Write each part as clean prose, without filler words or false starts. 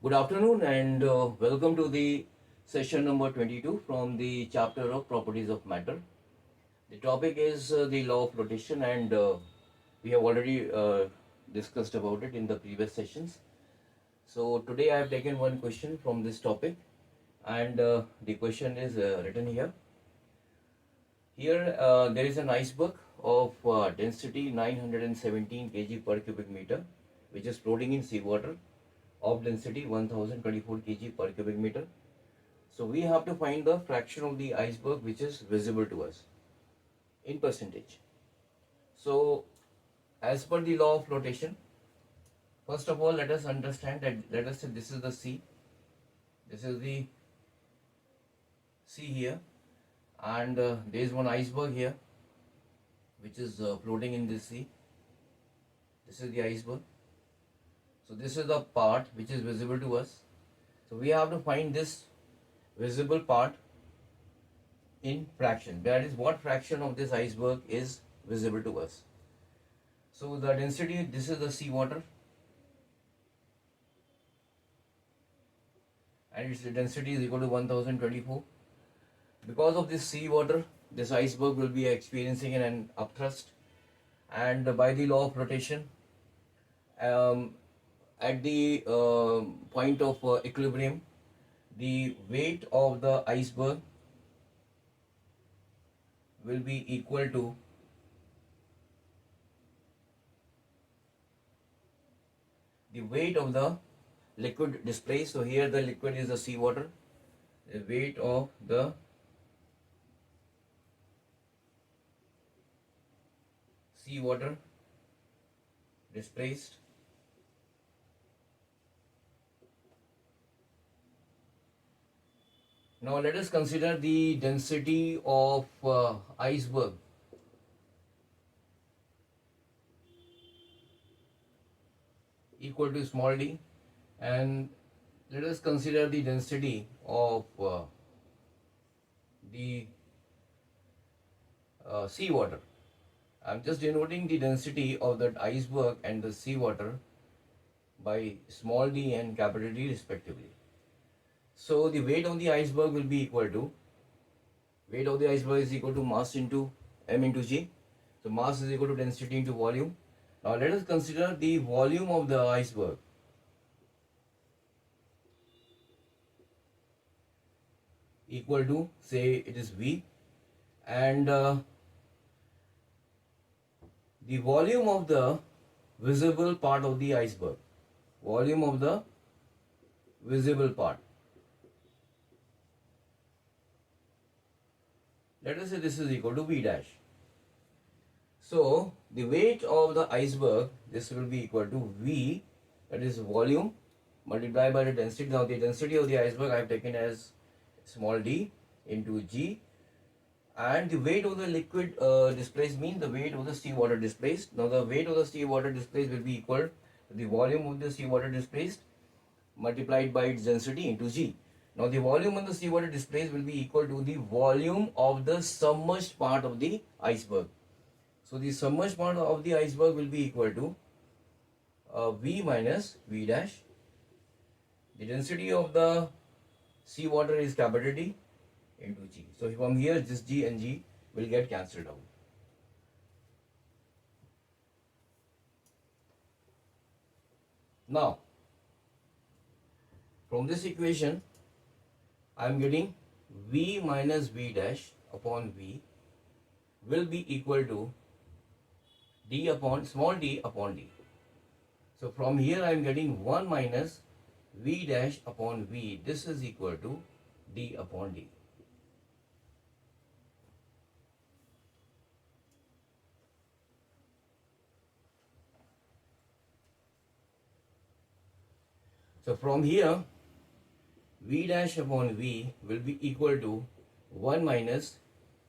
Good afternoon and welcome to the session number 22 from the chapter of properties of matter. The topic is the law of flotation and we have already discussed about it in the previous sessions. So today I have taken one question from this topic and the question is written here. Here there is an iceberg of density 917 kg per cubic meter which is floating in seawater of density 1024 kg per cubic meter. So we have to find the fraction of the iceberg which is visible to us in percentage. So as per the law of flotation, first of all let us understand that, let us say this is the sea, this is the sea here, and there is one iceberg here which is floating in this sea. This is the iceberg. So this is the part which is visible to us. So we have to find this visible part in fraction. That is, what fraction of this iceberg is visible to us. So the density, this is the sea water, and its density is equal to 1024. Because of this sea water, this iceberg will be experiencing an upthrust, and by the law of rotation, at the point of equilibrium, the weight of the iceberg will be equal to the weight of the liquid displaced. So here the liquid is the sea water. The weight of the sea water displaced Now let us consider the density of iceberg. Equal to small d, and let us consider the density of the seawater. I am just denoting the density of that iceberg and the seawater by small d and capital D respectively. So the weight of the iceberg will be equal to, weight of the iceberg is equal to mass into m into g. So mass is equal to density into volume. Now let us consider the volume of the iceberg. Equal to, say it is V, and the volume of the visible part of the iceberg. Volume of the visible part. Let us say this is equal to V dash. So the weight of the iceberg, this will be equal to V, that is volume, multiplied by the density. Now the density of the iceberg I have taken as small d into G, and the weight of the liquid displaced means the weight of the seawater displaced. Now the weight of the seawater displaced will be equal to the volume of the seawater displaced multiplied by its density into G. Now the volume of the seawater displaced will be equal to the volume of the submerged part of the iceberg. So the submerged part of the iceberg will be equal to V minus V dash. The density of the seawater is capital D into G. So from here this G and G will get cancelled out. Now from this equation I am getting V minus V dash upon V will be equal to D upon small d upon D. So from here I am getting 1 minus V dash upon V. This is equal to D upon D. So from here V dash upon V will be equal to 1 minus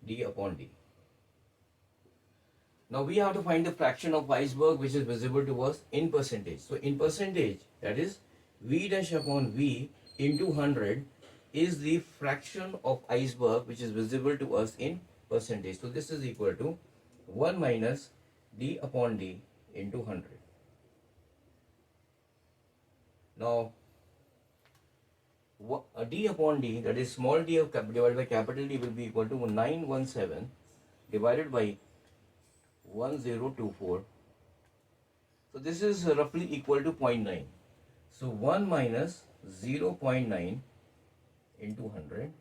D upon D. Now we have to find the fraction of iceberg which is visible to us in percentage. So in percentage, that is V dash upon V into 100 is the fraction of iceberg which is visible to us in percentage. So this is equal to 1 minus D upon D into 100. Now d upon d, that is small d of divided by capital D, will be equal to 917 divided by 1024. So this is roughly equal to 0.9. So 1 minus 0.9 into 100.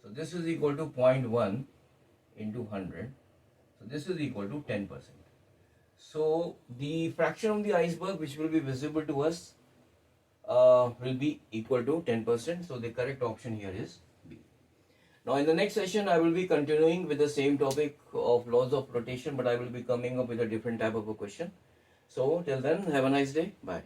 So this is equal to 0.1 into 100. So this is equal to 10%. So the fraction of the iceberg which will be visible to us will be equal to 10%. So the correct option here is B. Now in the next session I will be continuing with the same topic of laws of flotation, but I will be coming up with a different type of a question. So till then, have a nice day. Bye.